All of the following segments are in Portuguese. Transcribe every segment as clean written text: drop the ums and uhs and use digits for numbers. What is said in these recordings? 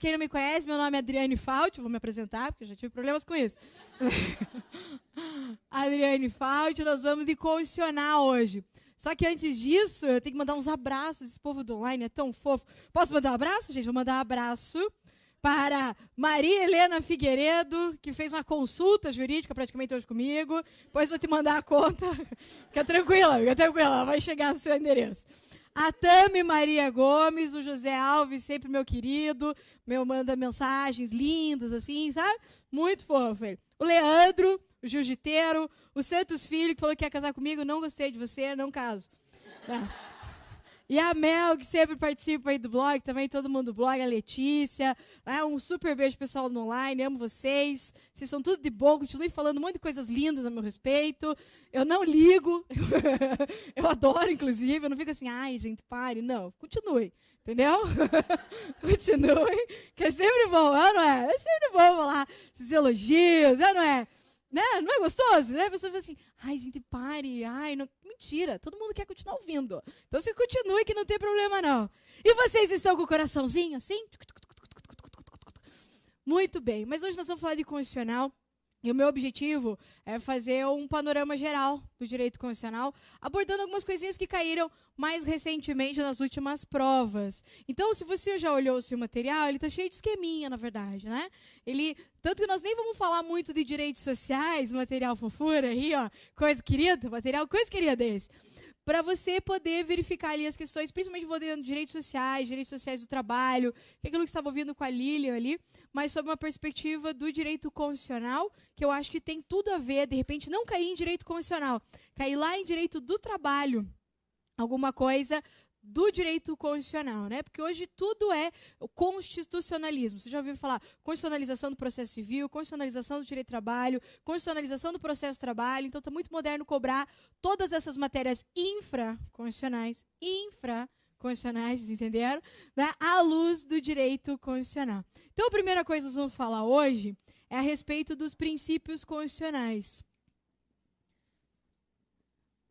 quem não me conhece, meu nome é Adriane Fauti, vou me apresentar, porque eu já tive problemas com isso. Adriane Fauti, nós vamos de condicional hoje. Só que antes disso, eu tenho que mandar uns abraços, esse povo do online é tão fofo. Posso mandar um abraço, gente? Vou mandar um abraço para Maria Helena Figueiredo, que fez uma consulta jurídica praticamente hoje comigo. Depois vou te mandar a conta. Fica tranquila, vai chegar no seu endereço. A Tami Maria Gomes, o José Alves, sempre meu querido, manda mensagens lindas, assim, sabe? Muito fofo. O Leandro, o jiu-jiteiro, o Santos Filho, que falou que ia casar comigo, não gostei de você, não caso. E a Mel, que sempre participa aí do blog, também todo mundo do blog, a Letícia. Um super beijo pessoal no online, amo vocês. Vocês são tudo de bom, continuem falando um monte de coisas lindas a meu respeito. Eu não ligo, eu adoro, inclusive, eu não fico assim, ai, gente, pare. Não, continue, entendeu? Continue, que é sempre bom, não é? É sempre bom falar esses elogios, não é? Né? Não é gostoso? Né? A pessoa fala assim, ai, gente, pare, ai, não... Mentira, todo mundo quer continuar ouvindo. Então você continue que não tem problema, não. E vocês estão com o coraçãozinho assim? Muito bem, mas hoje nós vamos falar de constitucional. E o meu objetivo é fazer um panorama geral do direito constitucional, abordando algumas coisinhas que caíram mais recentemente nas últimas provas. Então, se você já olhou o seu material, ele está cheio de esqueminha, na verdade, né? Tanto que nós nem vamos falar muito de direitos sociais, material fofura aí, ó, coisa querida, material coisa querida esse. Para você poder verificar ali as questões, principalmente envolvendo direitos sociais do trabalho, que é aquilo que estava ouvindo com a Lilian ali, mas sob uma perspectiva do direito constitucional, que eu acho que tem tudo a ver, de repente, não cair em direito constitucional, cair lá em direito do trabalho, alguma coisa do direito constitucional, né? Porque hoje tudo é o constitucionalismo. Você já ouviu falar constitucionalização do processo civil, constitucionalização do direito do trabalho, constitucionalização do processo do trabalho. Então, está muito moderno cobrar todas essas matérias infraconstitucionais, vocês entenderam? Né? À luz do direito constitucional. Então, a primeira coisa que nós vamos falar hoje é a respeito dos princípios constitucionais.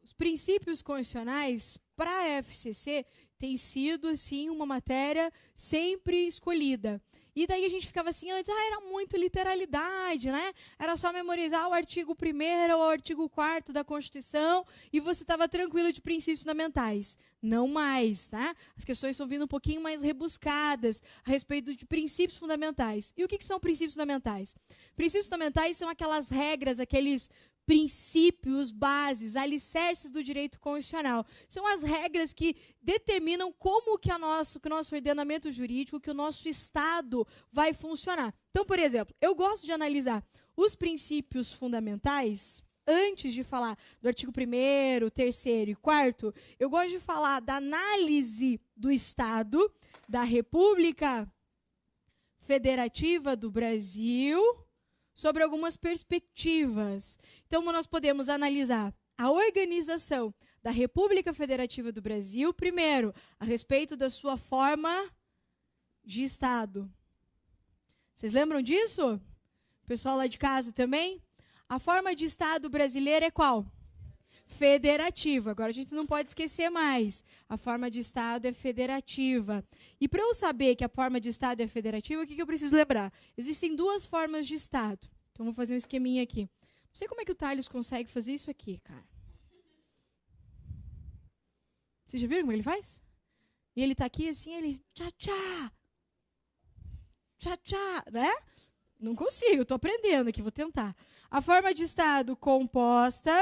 Os princípios constitucionais, para a FCC, tem sido assim, uma matéria sempre escolhida. E daí a gente ficava assim, antes, era muito literalidade, né? Era só memorizar o artigo 1º ou o artigo 4º da Constituição e você estava tranquilo de princípios fundamentais. Não mais, né? As questões estão vindo um pouquinho mais rebuscadas a respeito de princípios fundamentais. E o que são princípios fundamentais? Princípios fundamentais são aquelas regras, aqueles princípios, bases, alicerces do direito constitucional. São as regras que determinam como que o nosso ordenamento jurídico, que o nosso Estado vai funcionar. Então, por exemplo, eu gosto de analisar os princípios fundamentais antes de falar do artigo 1º, 3º e 4º. Eu gosto de falar da análise do Estado, da República Federativa do Brasil, sobre algumas perspectivas. Então, nós podemos analisar a organização da República Federativa do Brasil, primeiro, a respeito da sua forma de Estado. Vocês lembram disso? O pessoal lá de casa também? A forma de Estado brasileira é qual? Federativa. Agora, a gente não pode esquecer mais. A forma de Estado é federativa. E para eu saber que a forma de Estado é federativa, o que eu preciso lembrar? Existem duas formas de Estado. Então, vou fazer um esqueminha aqui. Não sei como é que o Thales consegue fazer isso aqui, cara. Vocês já viram como ele faz? E ele está aqui assim, ele... Tchá-tchá! Tchá-tchá! Né? Não consigo, estou aprendendo aqui, vou tentar. A forma de Estado composta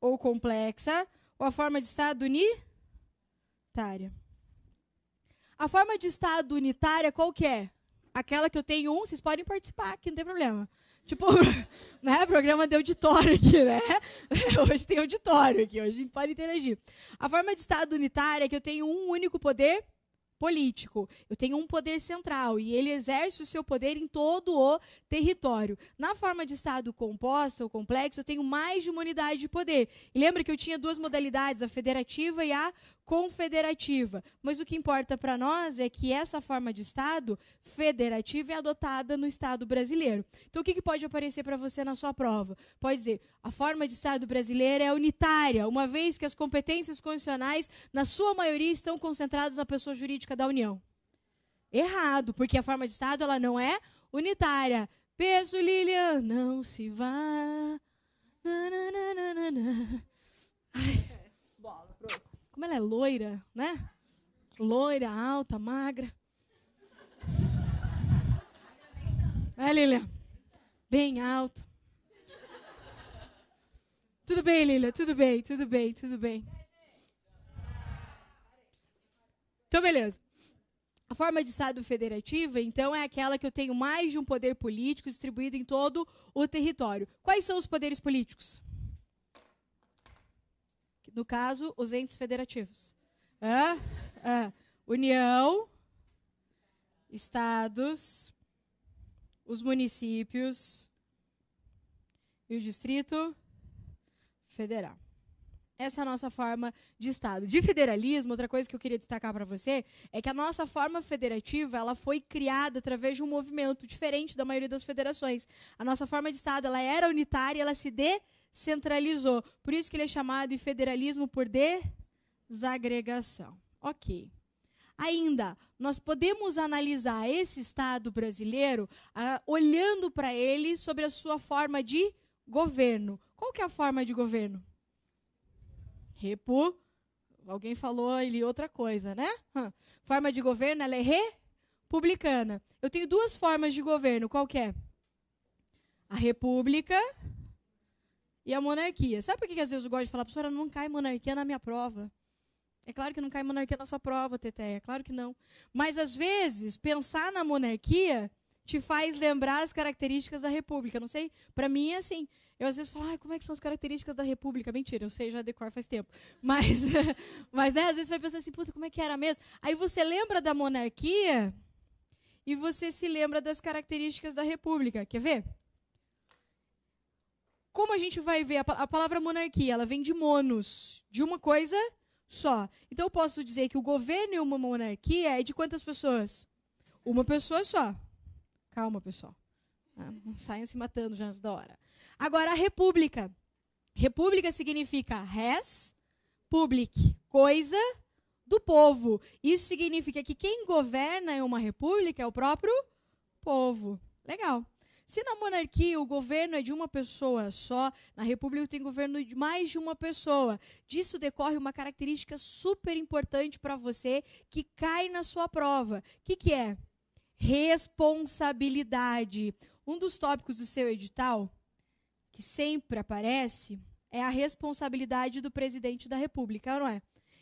ou complexa, ou a forma de Estado unitária. A forma de Estado unitária qual que é? Aquela que eu tenho vocês podem participar aqui, não tem problema. Tipo, né, programa de auditório aqui, né? Hoje tem auditório aqui, hoje a gente pode interagir. A forma de Estado unitária é que eu tenho um único poder político. Eu tenho um poder central e ele exerce o seu poder em todo o território. Na forma de Estado composta ou complexo, eu tenho mais de uma unidade de poder. E lembra que eu tinha duas modalidades, a federativa e a confederativa. Mas o que importa para nós é que essa forma de Estado federativa é adotada no Estado brasileiro. Então, o que pode aparecer para você na sua prova? Pode dizer, a forma de Estado brasileira é unitária, uma vez que as competências constitucionais, na sua maioria, estão concentradas na pessoa jurídica da União. Errado, porque a forma de Estado ela não é unitária. Beijo, Lilian, não se vá. Ai, como ela é loira, né? Loira, alta, magra. É, Lilian? Bem alta. Tudo bem, Lilian, tudo bem. Então, beleza. A forma de Estado federativa, então, é aquela que eu tenho mais de um poder político distribuído em todo o território. Quais são os poderes políticos? No caso, os entes federativos. União, estados, os municípios e o Distrito Federal. Essa é a nossa forma de Estado. De federalismo, outra coisa que eu queria destacar para você é que a nossa forma federativa ela foi criada através de um movimento diferente da maioria das federações. A nossa forma de Estado ela era unitária e ela se descentralizou. Por isso que ele é chamado de federalismo por desagregação. Ok. Ainda, nós podemos analisar esse Estado brasileiro olhando para ele sobre a sua forma de governo. Qual que é a forma de governo? Alguém falou ali outra coisa, né? Forma de governo, ela é republicana. Eu tenho duas formas de governo, qual que é? A república e a monarquia. Sabe por que às vezes eu gosto de falar, professora, não cai monarquia na minha prova? É claro que não cai monarquia na sua prova, Teteia, é claro que não. Mas, às vezes, pensar na monarquia te faz lembrar as características da república. Não sei, para mim é assim. Eu às vezes falo, como é que são as características da república? Mentira, eu sei já decor faz tempo. Mas né, às vezes você vai pensar assim, puta, como é que era mesmo? Aí você lembra da monarquia e você se lembra das características da república. Quer ver? Como a gente vai ver? A palavra monarquia, ela vem de monos, de uma coisa só. Então eu posso dizer que o governo em uma monarquia é de quantas pessoas? Uma pessoa só. Calma, pessoal. Não saiam se matando já antes da hora. Agora, a república. República significa res public, coisa do povo. Isso significa que quem governa em uma república é o próprio povo. Legal. Se na monarquia o governo é de uma pessoa só, na república tem governo de mais de uma pessoa. Disso decorre uma característica super importante para você que cai na sua prova. O que é? Responsabilidade. Um dos tópicos do seu edital, que sempre aparece, é a responsabilidade do presidente da República, não é?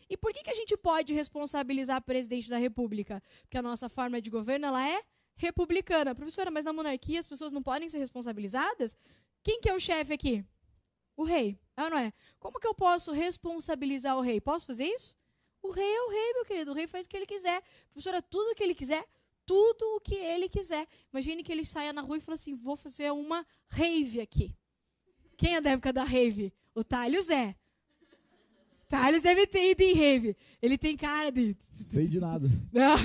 E por que a gente pode responsabilizar o presidente da República? Porque a nossa forma de governo ela é republicana. Professora, mas na monarquia as pessoas não podem ser responsabilizadas? Quem que é o chefe aqui? O rei, não é? Como que eu posso responsabilizar o rei? Posso fazer isso? O rei é o rei, meu querido. O rei faz o que ele quiser. Professora, tudo o que ele quiser, tudo o que ele quiser. Imagine que ele saia na rua e fale assim, vou fazer uma rave aqui. Quem é da época da rave? O Thales é. Thales deve ter ido em rave. Ele tem cara de... Sei de nada. Não.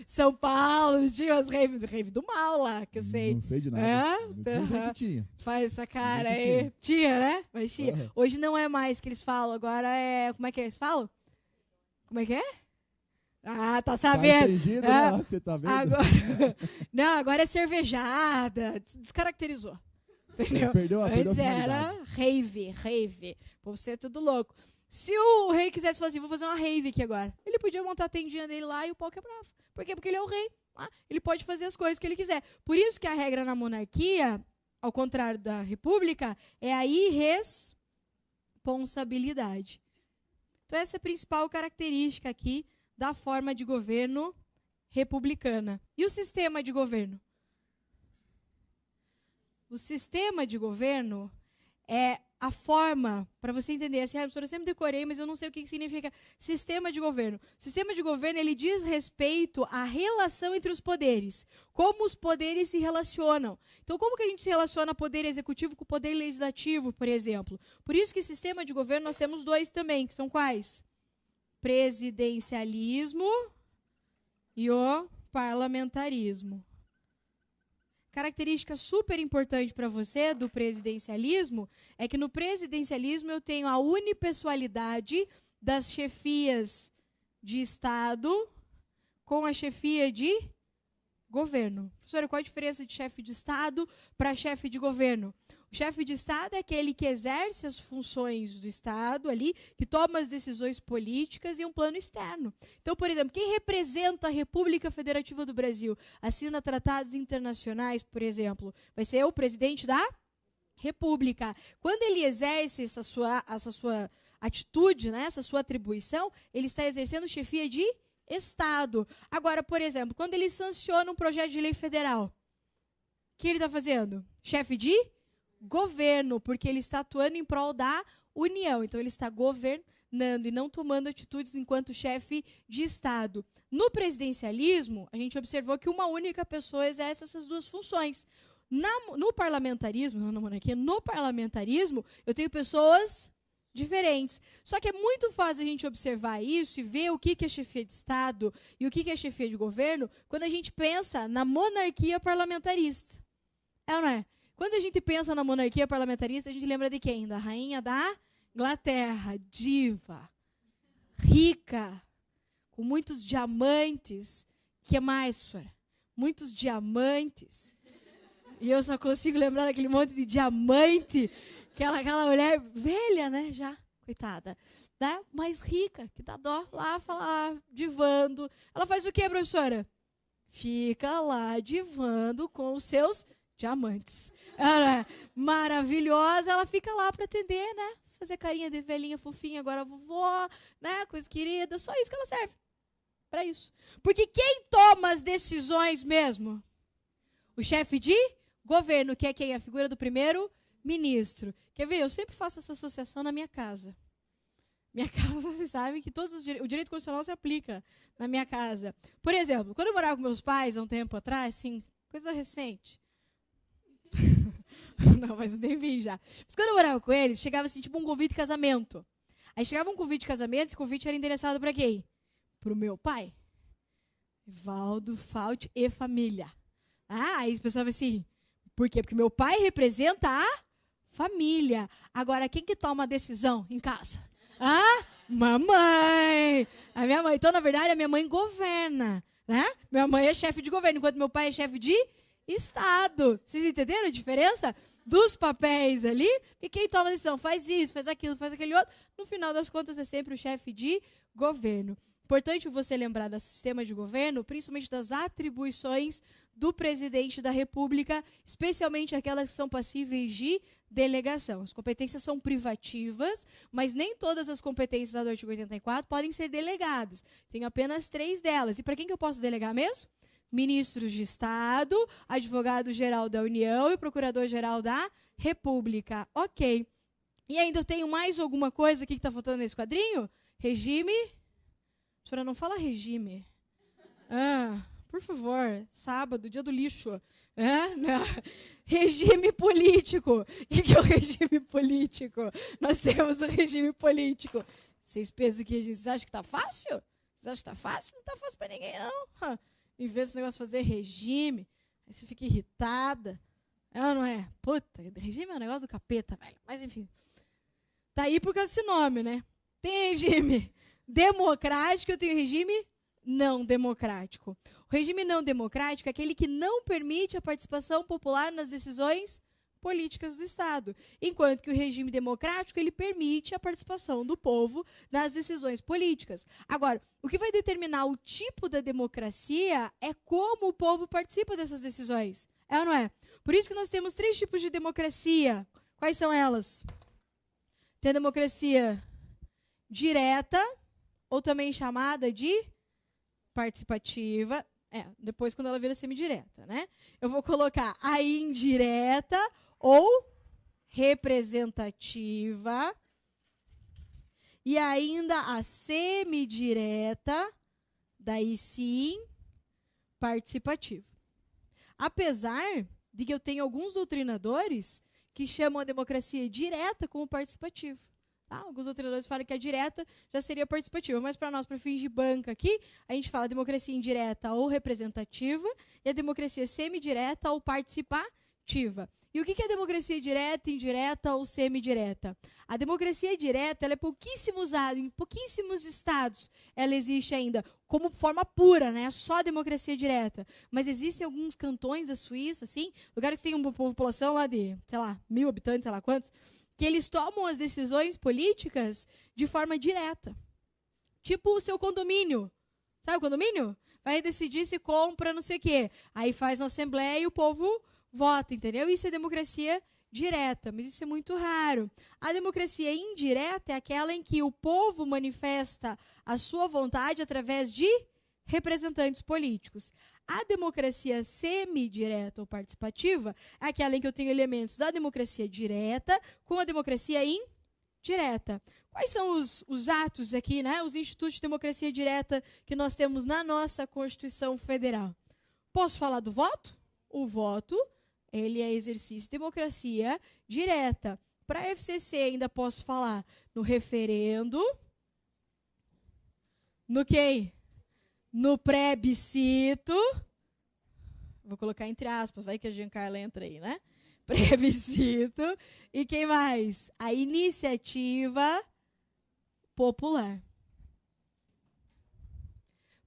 São Paulo, tinha as rave do mal lá, que eu sei. Não sei de nada. Não sei que tinha. Faz essa cara aí. Tinha, né? Mas tinha. Uhum. Hoje não é mais que eles falam, agora é... Como é que eles falam? Como é que é? Ah, tá sabendo. Tá entendido, né? Você tá vendo? Agora... Não, agora é cervejada. Descaracterizou. Entendeu? Perdeu Antes era rave. Pra você é tudo louco. Se o rei quisesse fazer assim, vou fazer uma rave aqui agora. Ele podia montar a tendinha dele lá e o pau quebrava. Por quê? Porque ele é o rei. Ele pode fazer as coisas que ele quiser. Por isso que a regra na monarquia, ao contrário da república, é a irresponsabilidade. Então essa é a principal característica aqui da forma de governo republicana. E o sistema de governo? O sistema de governo é a forma, para você entender, assim, eu sempre decorei, mas eu não sei o que significa sistema de governo. Sistema de governo, ele diz respeito à relação entre os poderes, como os poderes se relacionam. Então, como que a gente se relaciona poder executivo com o poder legislativo, por exemplo? Por isso que sistema de governo nós temos dois também, que são quais? Presidencialismo e o parlamentarismo. Característica super importante para você do presidencialismo é que no presidencialismo eu tenho a unipessoalidade das chefias de Estado com a chefia de governo. Professora, qual a diferença de chefe de Estado para chefe de governo? O chefe de Estado é aquele que exerce as funções do Estado ali, que toma as decisões políticas em um plano externo. Então, por exemplo, quem representa a República Federativa do Brasil, assina tratados internacionais, por exemplo, vai ser o presidente da República. Quando ele exerce essa sua atitude, né, essa sua atribuição, ele está exercendo chefia de Estado. Agora, por exemplo, quando ele sanciona um projeto de lei federal, o que ele está fazendo? Chefe de governo, porque ele está atuando em prol da União. Então, ele está governando e não tomando atitudes enquanto chefe de Estado. No presidencialismo, a gente observou que uma única pessoa exerce essas duas funções. No parlamentarismo, não na monarquia, no parlamentarismo, eu tenho pessoas diferentes. Só que é muito fácil a gente observar isso e ver o que é chefia de Estado e o que é chefia de governo quando a gente pensa na monarquia parlamentarista. É ou não é? Quando a gente pensa na monarquia parlamentarista, a gente lembra de quem? Da rainha da Inglaterra, diva, rica, com muitos diamantes. O que mais, senhora? Muitos diamantes. E eu só consigo lembrar daquele monte de diamante. Aquela mulher velha, né, já, coitada, né, mais rica, que dá dó lá, falar, divando. Ela faz o quê, professora? Fica lá divando com os seus diamantes. Ela é maravilhosa, ela fica lá para atender, né, fazer carinha de velhinha fofinha, agora vovó, né, coisa querida, só isso que ela serve, para isso. Porque quem toma as decisões mesmo? O chefe de governo, que é quem? A figura do primeiro-ministro. Quer ver? Eu sempre faço essa associação na minha casa. Minha casa, vocês sabem que o direito constitucional se aplica na minha casa. Por exemplo, quando eu morava com meus pais, há um tempo atrás, assim, coisa recente. Não, mas nem vi já. Mas quando eu morava com eles, chegava assim, tipo um convite de casamento. Aí chegava um convite de casamento, esse convite era endereçado para quem? Para o meu pai. Valdo, Fault e família. Aí eles pensavam assim, por quê? Porque meu pai representa a família. Agora, quem que toma a decisão em casa? Mamãe. A minha mãe. Então, na verdade, a minha mãe governa, né? Minha mãe é chefe de governo, enquanto meu pai é chefe de Estado. Vocês entenderam a diferença dos papéis ali? E quem toma a decisão faz isso, faz aquilo, faz aquele outro. No final das contas, é sempre o chefe de governo. Importante você lembrar do sistema de governo, principalmente das atribuições do presidente da República, especialmente aquelas que são passíveis de delegação. As competências são privativas, mas nem todas as competências do artigo 84 podem ser delegadas. Tenho apenas 3 delas. E para quem que eu posso delegar mesmo? Ministros de Estado, advogado-geral da União e procurador-geral da República. Ok. E ainda eu tenho mais alguma coisa aqui que está faltando nesse quadrinho? Regime. A senhora não fala regime. Por favor, sábado, dia do lixo. Não. Regime político. O que é o regime político? Nós temos o regime político. Vocês pensam que vocês acham que está fácil? Vocês acham que está fácil? Não está fácil para ninguém, não. Em vez desse negócio de fazer regime, aí você fica irritada. Não é? Puta, regime é um negócio do capeta, velho. Mas, enfim. Tá aí por causa desse nome, né? Tem regime democrático, eu tenho regime não democrático. O regime não democrático é aquele que não permite a participação popular nas decisões políticas do Estado, enquanto que o regime democrático ele permite a participação do povo nas decisões políticas. Agora, o que vai determinar o tipo da democracia é como o povo participa dessas decisões. É ou não é? Por isso que nós temos 3 tipos de democracia. Quais são elas? Tem a democracia direta, ou também chamada de participativa. Depois quando ela vira semidireta, né? Eu vou colocar a indireta ou representativa e ainda a semidireta, daí sim, participativa. Apesar de que eu tenho alguns doutrinadores que chamam a democracia direta como participativa. Alguns doutrinadores falam que a direta já seria participativa, mas para nós, para fins de banca aqui, a gente fala democracia indireta ou representativa e a democracia semidireta ou participativa. participativa. E o que é democracia direta, indireta ou semidireta? A democracia direta ela é pouquíssimo usada, em pouquíssimos estados ela existe ainda como forma pura, né? Só a democracia direta. Mas existem alguns cantões da Suíça, assim, lugares que tem uma população lá de, sei lá, 1000 habitantes, sei lá quantos, que eles tomam as decisões políticas de forma direta. Tipo o seu condomínio. Sabe o condomínio? Vai decidir se compra não sei o quê. Aí faz uma assembleia e o povo vota, entendeu? Isso é democracia direta, mas isso é muito raro. A democracia indireta é aquela em que o povo manifesta a sua vontade através de representantes políticos. A democracia semidireta ou participativa é aquela em que eu tenho elementos da democracia direta com a democracia indireta. Quais são os atos aqui, né? Os institutos de democracia direta que nós temos na nossa Constituição Federal? Posso falar do voto? O voto, ele é exercício de democracia direta. Para a FCC, ainda posso falar no referendo, no quê? No plebiscito, vou colocar entre aspas, vai que a Giancarla entra aí, né? Plebiscito. E quem mais? A iniciativa popular.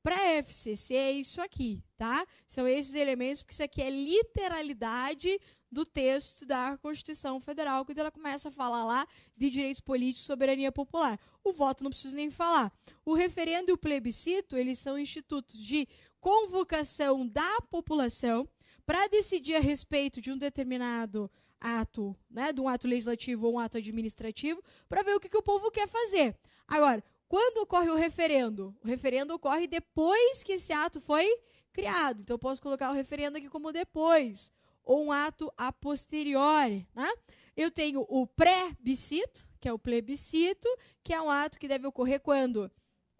Para a FCC é isso aqui, tá? São esses elementos, porque isso aqui é literalidade do texto da Constituição Federal, quando ela começa a falar lá de direitos políticos e soberania popular. O voto não preciso nem falar. O referendo e o plebiscito, eles são institutos de convocação da população para decidir a respeito de um determinado ato, né, de um ato legislativo ou um ato administrativo, para ver o que o povo quer fazer. Agora, quando ocorre o referendo? O referendo ocorre depois que esse ato foi criado. Então, eu posso colocar o referendo aqui como depois, ou um ato a posteriori, né? Eu tenho o pré-bicito, que é o plebiscito, que é um ato que deve ocorrer quando?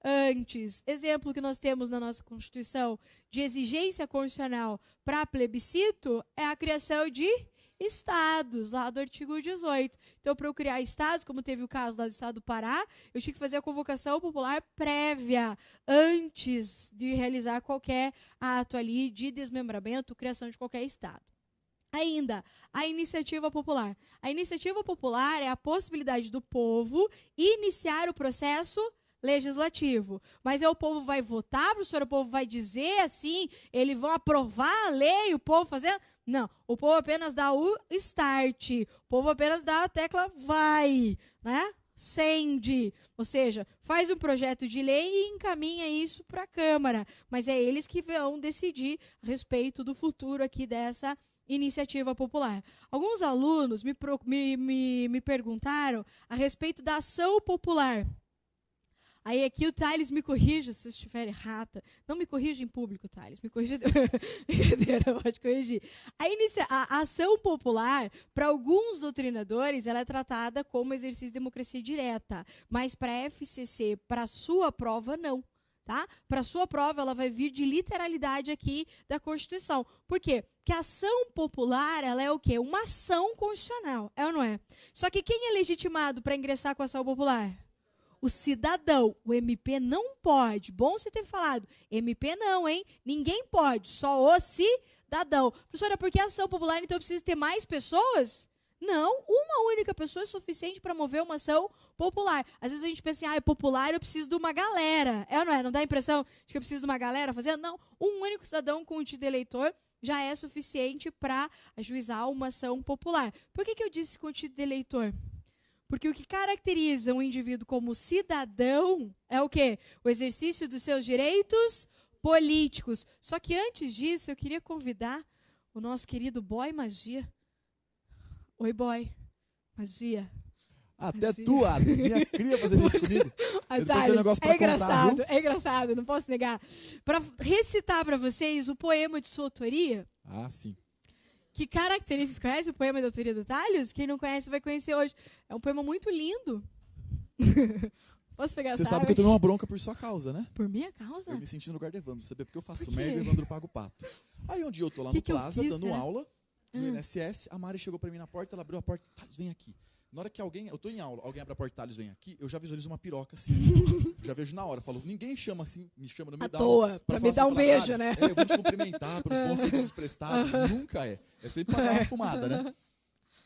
Antes. Exemplo que nós temos na nossa Constituição de exigência constitucional para plebiscito é a criação de estados, lá do artigo 18. Então, para eu criar estados, como teve o caso lá do estado do Pará, eu tinha que fazer a convocação popular prévia, antes de realizar qualquer ato ali de desmembramento, criação de qualquer estado. Ainda, a iniciativa popular. A iniciativa popular é a possibilidade do povo iniciar o processo legislativo. Mas aí o povo vai votar, professora, o povo vai dizer assim, eles vão aprovar a lei, o povo fazendo... Não, o povo apenas dá o start, o povo apenas dá a tecla vai, né? Sende, ou seja, faz um projeto de lei e encaminha isso para a Câmara. Mas é eles que vão decidir a respeito do futuro aqui dessa iniciativa popular. Alguns alunos me perguntaram a respeito da ação popular. Aí aqui o Thales me corrija se eu estiver errada. Não me corrija em público, Thales. Me corrija... Brincadeira, pode corrigir. A ação popular, para alguns doutrinadores, ela é tratada como exercício de democracia direta. Mas para a FCC, para a sua prova, não. Tá? Para a sua prova, ela vai vir de literalidade aqui da Constituição. Por quê? Porque a ação popular, ela é o quê? Uma ação constitucional, é ou não é? Só que quem é legitimado para ingressar com a ação popular? O cidadão. O MP não pode. Bom você ter falado. MP não, hein? Ninguém pode. Só o cidadão. Professora, por que ação popular, então, precisa ter mais pessoas? Não. Uma única pessoa é suficiente para mover uma ação popular. Às vezes a gente pensa assim, é popular, eu preciso de uma galera. É ou não é? Não dá a impressão de que eu preciso de uma galera fazendo? Não. Um único cidadão com o título de eleitor já é suficiente para ajuizar uma ação popular. Por que eu disse com o título de eleitor? Porque o que caracteriza um indivíduo como cidadão é o quê? O exercício dos seus direitos políticos. Só que antes disso, eu queria convidar o nosso querido Boy Magia. Oi, Boy. Magia. Até Magia. tu, Adam, minha cria fazendo isso comigo. É engraçado, não posso negar. Para recitar para vocês o poema de sua autoria. Ah, sim. Que caracteriza, vocês conhecem o poema da autoria do Thales? Quem não conhece vai conhecer hoje. É um poema muito lindo. Posso pegar essa Você sabe água? que eu tomei uma bronca por sua causa, né? Por minha causa? Eu me senti no lugar do Evandro, sabia? Porque eu faço Por quê? merda e o Evandro paga o pato. Aí um dia eu tô lá no Que eu Plaza, fiz, dando né? aula, no INSS, a Mari chegou pra mim na porta, ela abriu a porta, Thales, vem aqui. Na hora que eu tô em aula, alguém abre a porta e Thales vem aqui, eu já visualizo uma piroca assim. Já vejo na hora. Falo, ninguém chama assim, me chama no meio À da toa, aula. pra me dar um beijo, né? Eu vou te cumprimentar pelos bons serviços prestados. Nunca é. É sempre pra dar uma fumada, né?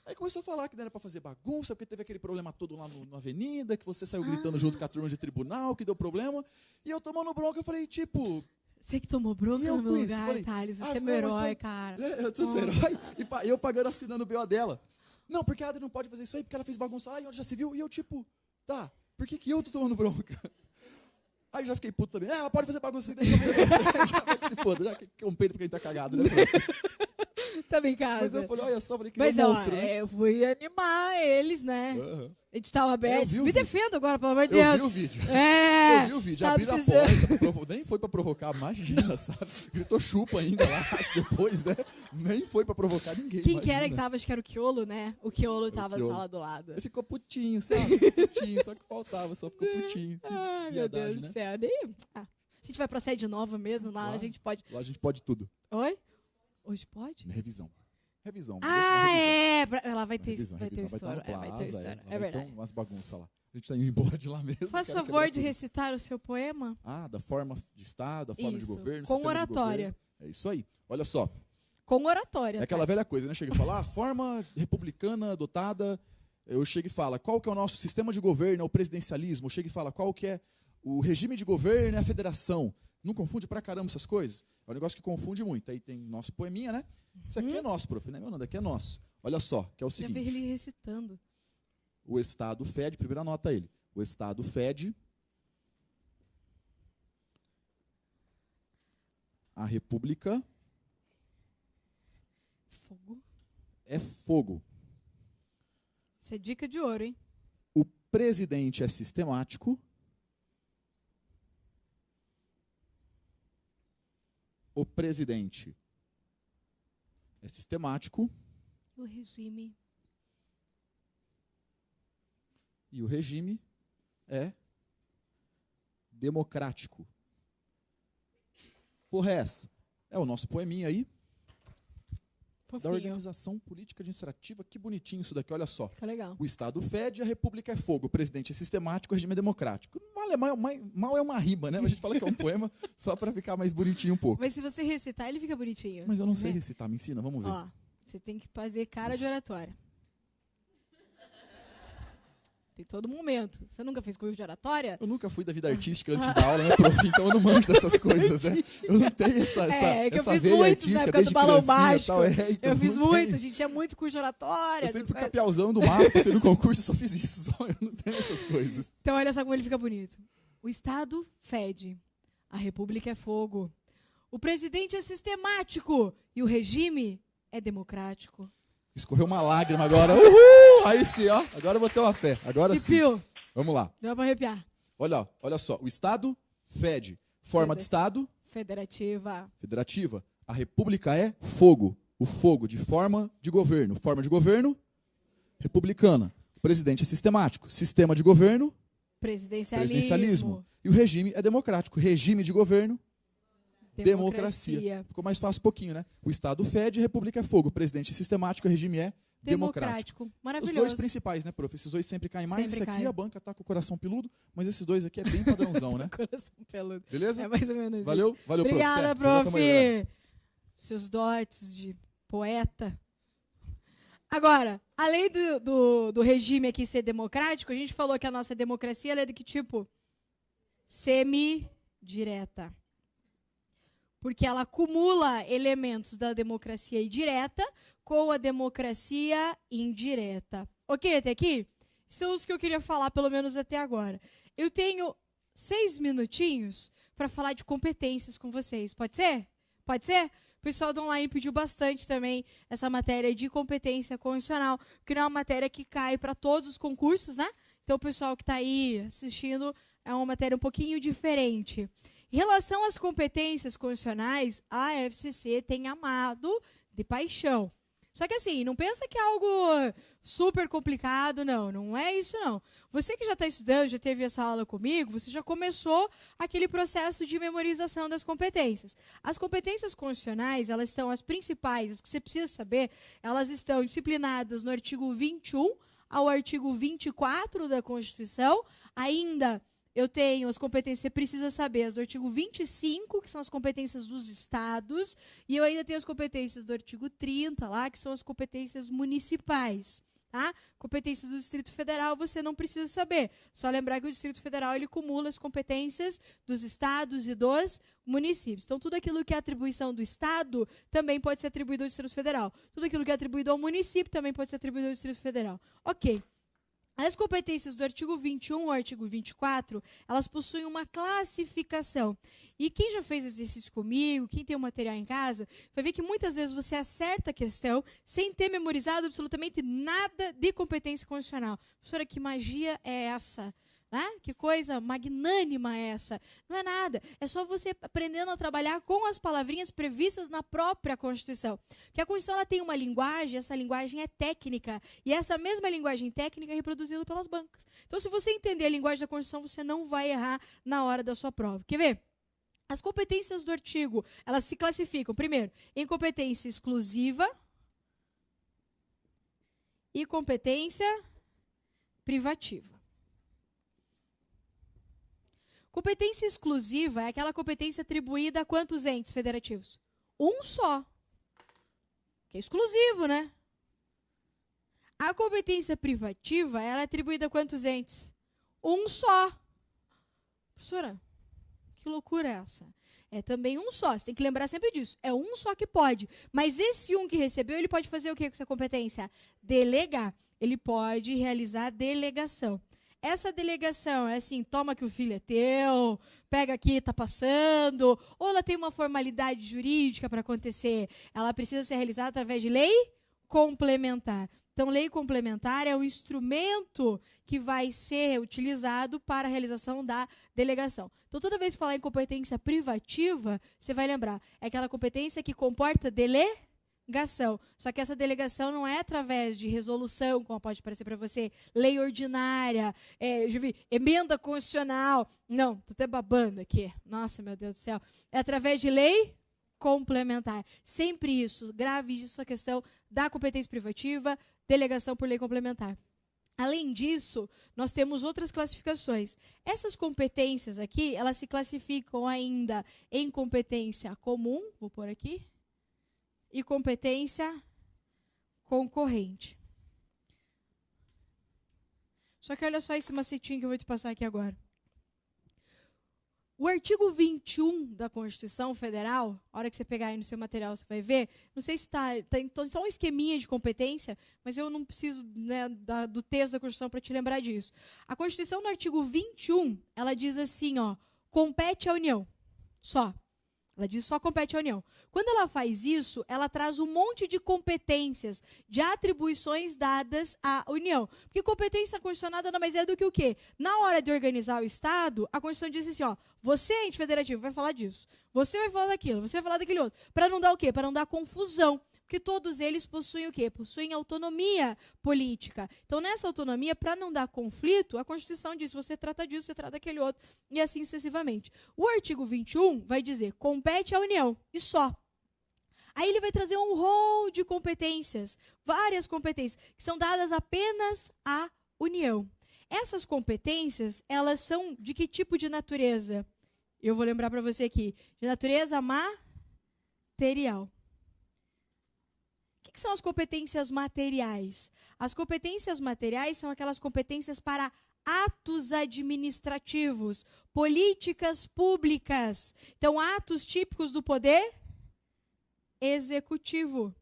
Aí começou a falar que não era pra fazer bagunça, porque teve aquele problema todo lá na avenida, que você saiu gritando junto com a turma de tribunal, que deu problema. E eu tomando bronca, eu falei, tipo... Você que tomou bronca no meu lugar, falei, Thales. Você é meu herói, cara. Eu sou teu herói. E eu pagando, assinando o BO dela. Não, porque a Adri não pode fazer isso aí, porque ela fez bagunça lá e onde já se viu. E eu, tipo, tá, por que eu tô tomando bronca? Aí já fiquei puto também. Ela pode fazer bagunça e deixa eu já vai que se foda. Já que é um peito porque a gente tá cagado, né? Tamo em casa. Mas eu falei, olha só, falei que Mas, é um monstro, né? eu fui animar eles, né? Uhum. A gente tava aberto. Me defenda agora, pelo amor de Eu Deus. vi o vídeo. É. Eu vi o vídeo. Sabe, Abriram a porta. Nem foi pra provocar, imagina, sabe? Gritou chupa ainda lá, acho, depois, né? Nem foi pra provocar ninguém. Quem imagina. que era que tava? Acho que era o Quiolo, né? O Quiolo tava na sala do lado. Ele ficou putinho, sabe? Ficou putinho, só que faltava, só ficou putinho. Ai, meu Deus do céu. A gente vai pra sede nova mesmo, lá a gente pode... Lá a gente pode tudo. Oi? Hoje pode? Revisão. Revisão. Ela vai ter estouro. Vai ter estouro. É verdade. Umas bagunças lá. A gente tá indo embora de lá mesmo. Faz favor de recitar o seu poema. Da forma de Estado, da forma de governo. Com oratória. É isso aí. Olha só. Com oratória. É aquela velha coisa, né? Chega e fala, forma republicana adotada. Eu chego e falo, qual que é o nosso sistema de governo, é o presidencialismo. Eu chego e falo, qual que é o regime de governo, é a federação. Não confunde pra caramba essas coisas? É um negócio que confunde muito. Aí tem nosso poeminha, né? Isso aqui é nosso, prof. Não é meu, não, daqui é nosso. Olha só, que é o seguinte. Já vi ele recitando. O Estado fede, primeira nota ele. O Estado fede. A República. Fogo. É fogo. Isso é dica de ouro, hein? O presidente é sistemático. O presidente é sistemático. O regime. E o regime é democrático. Porra, é essa? É o nosso poeminha aí. Fofinho. Da organização política administrativa. Que bonitinho isso daqui, olha só. Fica legal. O Estado fede, a República é fogo. O presidente é sistemático, o regime é democrático. Mal é uma rima, né? Mas a gente fala que é um poema só para ficar mais bonitinho um pouco. Mas se você recitar, ele fica bonitinho. Mas eu não sei recitar, me ensina, vamos ver. Ó, você tem que fazer cara de oratória. Tem todo momento. Você nunca fez curso de oratória? Eu nunca fui da vida artística antes da aula, né, prof? Então eu não manjo dessas coisas, né? Eu não tenho essa veia artística desde criancinha e tal. Então eu fiz muito, a gente tinha muito curso de oratória. Eu sempre fui capiauzão do mato, passei no concurso, só fiz isso. Só, eu não tenho essas coisas. Então olha só como ele fica bonito. O Estado fede. A República é fogo. O presidente é sistemático. E o regime é democrático. Escorreu uma lágrima agora. Uhul! Aí sim, ó. Agora eu vou ter uma fé. Agora sim. Vamos lá. Deu pra arrepiar. Olha só. O Estado fede. Forma de Estado. Federativa. Federativa. A República é fogo. O fogo de forma de governo. Forma de governo. Republicana. O presidente é sistemático. Sistema de governo. Presidencialismo. E o regime é democrático. Regime de governo. Democracia. Ficou mais fácil um pouquinho, né? O Estado fede, a República é fogo. O presidente é sistemático, o regime é democrático. Maravilhoso. Os dois principais, né, prof? Esses dois sempre caem mais. Sempre Esse aqui cai. a banca tá com o coração peludo, mas esses dois aqui é bem padrãozão, né? Coração peludo. Beleza? É mais ou menos Valeu? isso. Valeu, Obrigada, prof. prof. Seus dotes de poeta. Agora, além do regime aqui ser democrático, a gente falou que a nossa democracia ela é de que tipo? Semi-direta. Porque ela acumula elementos da democracia direta com a democracia indireta. Ok, até aqui? São os que eu queria falar, pelo menos até agora. Eu tenho 6 minutinhos para falar de competências com vocês. Pode ser? Pode ser? O pessoal do online pediu bastante também essa matéria de competência constitucional, que não é uma matéria que cai para todos os concursos, né? Então, o pessoal que está aí assistindo é uma matéria um pouquinho diferente. Em relação às competências constitucionais, a FCC tem amado de paixão. Só que assim, não pensa que é algo super complicado, não é isso não. Você que já está estudando, já teve essa aula comigo, você já começou aquele processo de memorização das competências. As competências constitucionais, elas são as principais, as que você precisa saber, elas estão disciplinadas no artigo 21 ao artigo 24 da Constituição. Ainda eu tenho as competências, você precisa saber, as do artigo 25, que são as competências dos estados, e eu ainda tenho as competências do artigo 30, lá, que são as competências municipais. Tá? Competências do Distrito Federal você não precisa saber. Só lembrar que o Distrito Federal ele acumula as competências dos estados e dos municípios. Então, tudo aquilo que é atribuição do Estado também pode ser atribuído ao Distrito Federal. Tudo aquilo que é atribuído ao município também pode ser atribuído ao Distrito Federal. Ok. As competências do artigo 21 ao artigo 24, elas possuem uma classificação. E quem já fez exercício comigo, quem tem o material em casa, vai ver que muitas vezes você acerta a questão sem ter memorizado absolutamente nada de competência constitucional. Professora, que magia é essa? Que coisa magnânima é essa? Não é nada. É só você aprendendo a trabalhar com as palavrinhas previstas na própria Constituição. Porque a Constituição ela tem uma linguagem, essa linguagem é técnica. E essa mesma linguagem técnica é reproduzida pelas bancas. Então, se você entender a linguagem da Constituição, você não vai errar na hora da sua prova. Quer ver? As competências do artigo, elas se classificam, primeiro, em competência exclusiva e competência privativa. Competência exclusiva é aquela competência atribuída a quantos entes federativos? Um só. Que é exclusivo, né? A competência privativa, ela é atribuída a quantos entes? Um só. Professora, que loucura é essa? É também um só, você tem que lembrar sempre disso. É um só que pode. Mas esse um que recebeu, ele pode fazer o que com essa competência? Delegar. Ele pode realizar delegação. Essa delegação é assim, toma que o filho é teu, pega aqui, tá passando, ou ela tem uma formalidade jurídica para acontecer. Ela precisa ser realizada através de lei complementar. Então, lei complementar é um instrumento que vai ser utilizado para a realização da delegação. Então, toda vez que falar em competência privativa, você vai lembrar, é aquela competência que comporta delegação. Só que essa delegação não é através de resolução, como pode parecer para você, lei ordinária, eu já vi, emenda constitucional. Não, tô até babando aqui. Nossa, meu Deus do céu. É através de lei complementar. Sempre isso. Grave isso a questão da competência privativa, delegação por lei complementar. Além disso, nós temos outras classificações. Essas competências aqui, elas se classificam ainda em competência comum, vou pôr aqui, e competência concorrente. Só que olha só esse macetinho que eu vou te passar aqui agora. O artigo 21 da Constituição Federal, a hora que você pegar aí no seu material, você vai ver, não sei se tem só um esqueminha de competência, mas eu não preciso, né, do texto da Constituição para te lembrar disso. A Constituição, no artigo 21, ela diz assim, ó, compete à União, só. Ela diz só compete à União. Quando ela faz isso, ela traz um monte de competências, de atribuições dadas à União. Porque competência constitucional nada mais é do que o quê? Na hora de organizar o Estado, a Constituição diz assim, ó, você, ente federativo, vai falar disso. Você vai falar daquilo, você vai falar daquele outro. Para não dar o quê? Para não dar confusão. Porque todos eles possuem o quê? Possuem autonomia política. Então, nessa autonomia, para não dar conflito, a Constituição diz, você trata disso, você trata daquele outro, e assim sucessivamente. O artigo 21 vai dizer, compete à União, e só. Aí ele vai trazer um rol de competências, várias competências, que são dadas apenas à União. Essas competências, elas são de que tipo de natureza? Eu vou lembrar para você aqui, de natureza material. O que são as competências materiais? As competências materiais são aquelas competências para atos administrativos, políticas públicas. Então, atos típicos do poder executivo.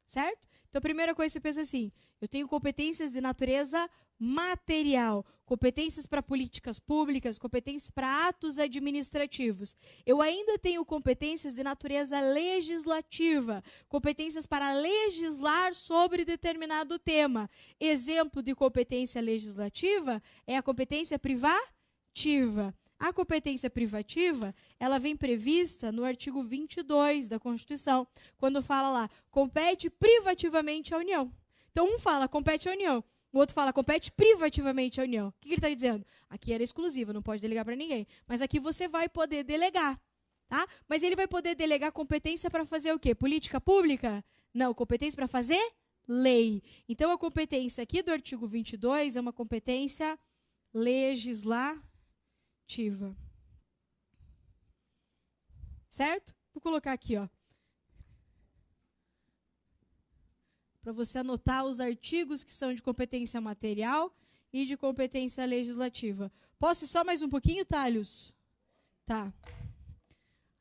Certo? Então, a primeira coisa que você pensa assim, eu tenho competências de natureza material, competências para políticas públicas, competências para atos administrativos. Eu ainda tenho competências de natureza legislativa, competências para legislar sobre determinado tema. Exemplo de competência legislativa é a competência privativa. A competência privativa, ela vem prevista no artigo 22 da Constituição, quando fala lá, compete privativamente à União. Então, um fala, compete à União. O outro fala, compete privativamente à União. O que ele está dizendo? Aqui era exclusiva, não pode delegar para ninguém. Mas aqui você vai poder delegar. Tá? Mas ele vai poder delegar competência para fazer o quê? Política pública? Não, competência para fazer lei. Então, a competência aqui do artigo 22 é uma competência legislativa. Certo? Vou colocar aqui, ó. Para você anotar os artigos que são de competência material e de competência legislativa. Posso ir só mais um pouquinho, Thales? Tá.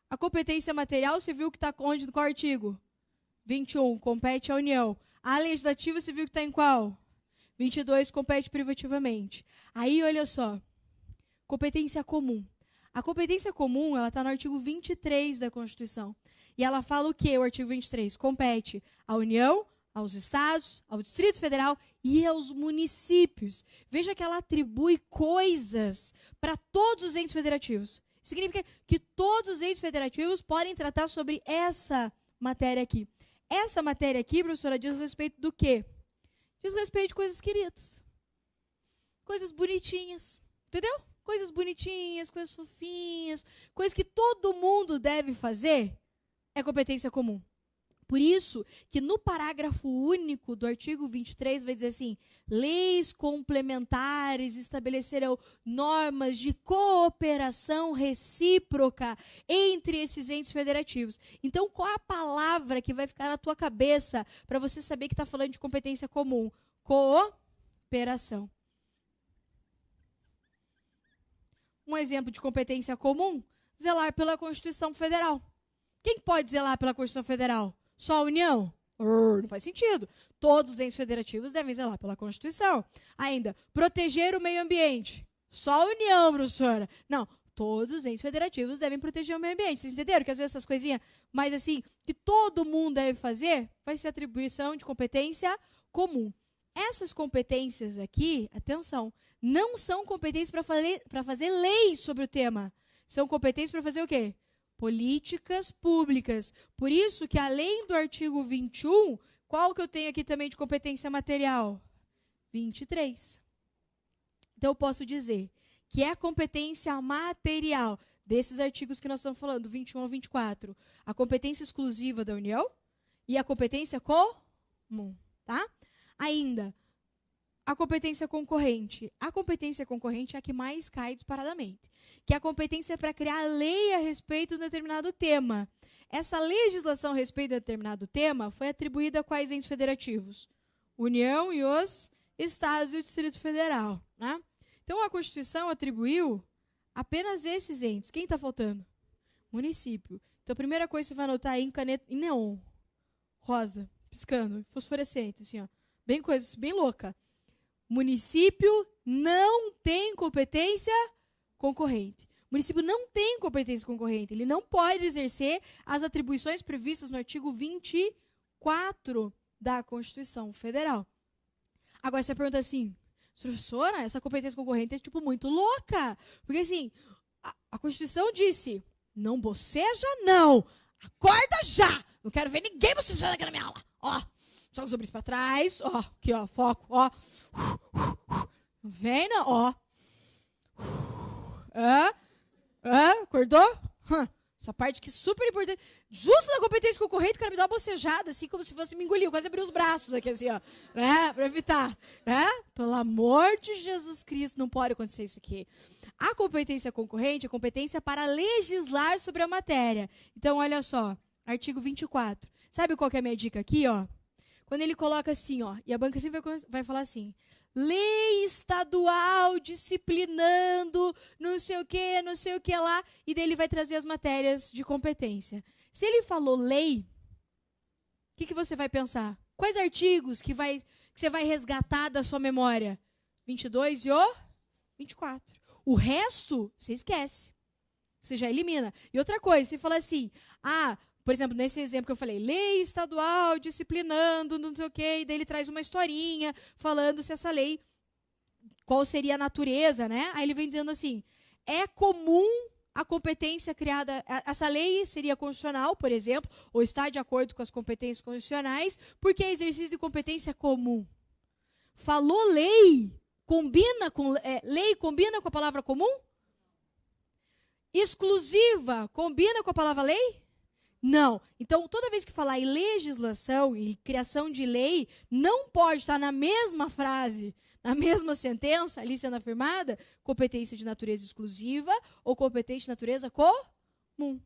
A competência material, você viu que está onde? Qual artigo? 21, compete à União. A legislativa, você viu que está em qual? 22, compete privativamente. Aí, olha só. Competência comum. A competência comum, ela está no artigo 23 da Constituição. E ela fala o quê, o artigo 23? Compete à União, aos estados, ao Distrito Federal e aos municípios. Veja que ela atribui coisas para todos os entes federativos. Isso significa que todos os entes federativos podem tratar sobre essa matéria aqui. Essa matéria aqui, professora, diz respeito do quê? Diz respeito de coisas queridas. Coisas bonitinhas. Entendeu? Coisas bonitinhas, coisas fofinhas, coisas que todo mundo deve fazer, é competência comum. Por isso que no parágrafo único do artigo 23 vai dizer assim: leis complementares estabelecerão normas de cooperação recíproca entre esses entes federativos. Então, qual é a palavra que vai ficar na tua cabeça para você saber que está falando de competência comum? Cooperação. Um exemplo de competência comum: zelar pela Constituição Federal. Quem pode zelar pela Constituição Federal? Só a União? Não faz sentido. Todos os entes federativos devem zelar pela Constituição. Ainda, proteger o meio ambiente. Só a União, professora. Não, todos os entes federativos devem proteger o meio ambiente. Vocês entenderam que às vezes essas coisinhas, mas assim, que todo mundo deve fazer, vai ser atribuição de competência comum. Essas competências aqui, atenção, não são competências para fazer leis sobre o tema. São competências para fazer o quê? Políticas públicas. Por isso que, além do artigo 21, qual que eu tenho aqui também de competência material? 23. Então, eu posso dizer que é a competência material desses artigos que nós estamos falando, 21 ao 24, a competência exclusiva da União e a competência comum, tá? Ainda, a competência concorrente. A competência concorrente é a que mais cai disparadamente, que é a competência para criar lei a respeito de um determinado tema. Essa legislação a respeito de um determinado tema foi atribuída a quais entes federativos? União e os estados e o Distrito Federal, né? Então, a Constituição atribuiu apenas esses entes. Quem está faltando? Município. Então, a primeira coisa que você vai anotar aí em caneta, em neon, rosa, piscando, fosforescente, assim, ó. Bem louca. Município não tem competência concorrente. O município não tem competência concorrente. Ele não pode exercer as atribuições previstas no artigo 24 da Constituição Federal. Agora, você pergunta assim, professora, essa competência concorrente é, tipo, muito louca. Porque, assim, a Constituição disse, não boceja, não. Acorda já. Não quero ver ninguém bocejando aqui na minha aula. Ó. Joga os ombros para trás, ó, aqui, ó, foco, ó. Vem, não, ó. Acordou? Essa parte aqui super importante. Justo na competência concorrente, o cara me dá uma bocejada, assim, como se fosse me engolir. Eu quase abri os braços aqui, assim, ó, né, para evitar, né? Pelo amor de Jesus Cristo, não pode acontecer isso aqui. A competência concorrente é competência para legislar sobre a matéria. Então, olha só, artigo 24. Sabe qual que é a minha dica aqui, ó? Quando ele coloca assim, ó, e a banca sempre vai falar assim, lei estadual disciplinando não sei o que lá, e daí ele vai trazer as matérias de competência. Se ele falou lei, o que você vai pensar? Quais artigos que você vai resgatar da sua memória? 22 e o 24. O resto, você esquece. Você já elimina. E outra coisa, você fala assim, por exemplo, nesse exemplo que eu falei, lei estadual disciplinando, não sei o quê, e daí ele traz uma historinha falando se essa lei, qual seria a natureza, né? Aí ele vem dizendo assim, é comum a competência criada, essa lei seria constitucional, por exemplo, ou está de acordo com as competências constitucionais, porque é exercício de competência comum. Falou lei, lei combina com a palavra comum? Exclusiva, combina com a palavra lei? Não. Então, toda vez que falar em legislação e criação de lei, não pode estar na mesma frase, na mesma sentença, ali sendo afirmada, competência de natureza exclusiva ou competência de natureza comum.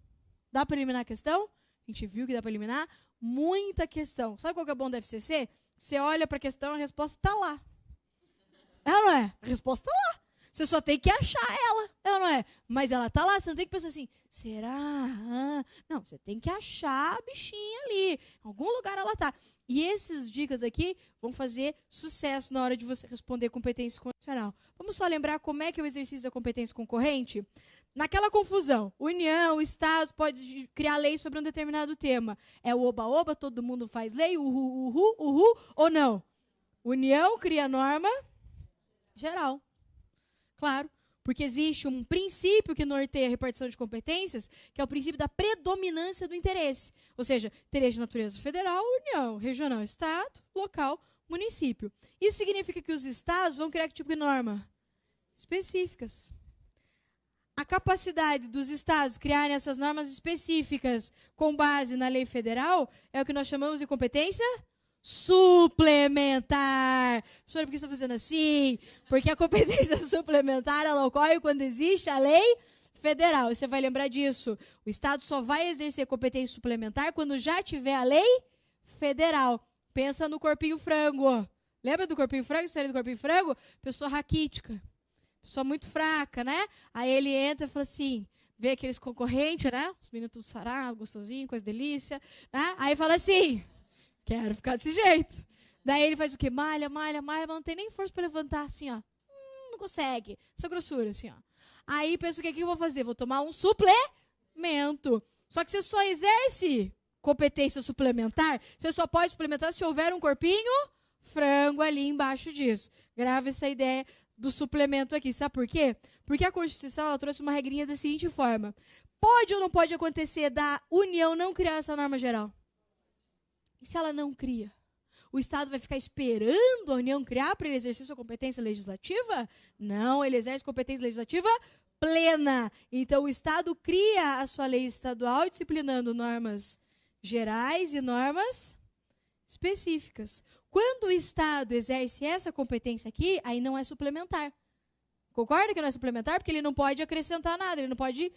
Dá para eliminar a questão? A gente viu que dá para eliminar muita questão. Sabe qual que é bom do FCC? Você olha para a questão, a resposta está lá. É ou não é? A resposta está lá. Você só tem que achar ela, é ou não é? Mas ela está lá, você não tem que pensar assim, será? Não, você tem que achar a bichinha ali. Em algum lugar ela está. E essas dicas aqui vão fazer sucesso na hora de você responder competência condicional. Vamos só lembrar como é que é o exercício da competência concorrente? Naquela confusão, União, Estados, pode criar lei sobre um determinado tema. É o oba-oba, todo mundo faz lei, uhu, uhu, uhu, ou não? União cria norma geral. Claro, porque existe um princípio que norteia a repartição de competências, que é o princípio da predominância do interesse. Ou seja, interesse de natureza federal, União, regional, Estado, local, município. Isso significa que os estados vão criar que tipo de norma? Específicas. A capacidade dos estados criarem essas normas específicas com base na lei federal é o que nós chamamos de competência suplementar. Professora, por que você está fazendo assim? Porque a competência suplementar ela ocorre quando existe a lei federal. Você vai lembrar disso. O Estado só vai exercer competência suplementar quando já tiver a lei federal. Pensa no corpinho frango. Lembra do corpinho frango? História do corpinho frango? Pessoa raquítica. Pessoa muito fraca, né? Aí ele entra e fala assim, vê aqueles concorrentes, né? Os meninos tudo sarado, gostosinho, coisa delícia. Né? Aí fala assim, quero ficar desse jeito. Daí ele faz o quê? Malha, malha, malha, mas não tem nem força para levantar assim, ó. Não consegue. Essa grossura, assim, ó. Aí pensa o que eu vou fazer? Vou tomar um suplemento. Só que você só exerce competência suplementar, você só pode suplementar se houver um corpinho frango ali embaixo disso. Grava essa ideia do suplemento aqui. Sabe por quê? Porque a Constituição ela trouxe uma regrinha da seguinte forma. Pode ou não pode acontecer da União não criar essa norma geral? E se ela não cria? O Estado vai ficar esperando a União criar para ele exercer sua competência legislativa? Não, ele exerce competência legislativa plena. Então, o Estado cria a sua lei estadual disciplinando normas gerais e normas específicas. Quando o Estado exerce essa competência aqui, aí não é suplementar. Concorda que não é suplementar? Porque ele não pode acrescentar nada, ele não pode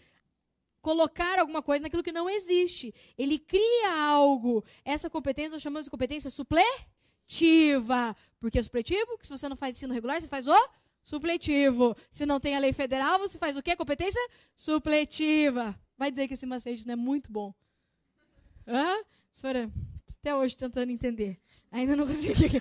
colocar alguma coisa naquilo que não existe. Ele cria algo. Essa competência nós chamamos de competência supletiva. Por que supletivo? Porque se você não faz ensino regular, você faz o supletivo. Se não tem a lei federal, você faz o quê? Competência supletiva. Vai dizer que esse macete não é muito bom. Hã? Senhora, até hoje tentando entender. Ainda não consegui.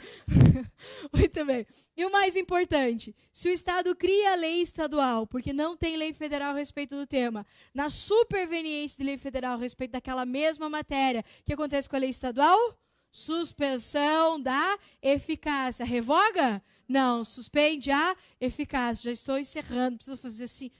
Muito bem. E o mais importante, se o Estado cria a lei estadual, porque não tem lei federal a respeito do tema, na superveniência de lei federal a respeito daquela mesma matéria, o que acontece com a lei estadual? Suspensão da eficácia. Revoga? Não, suspende a eficácia. Já estou encerrando, preciso fazer assim.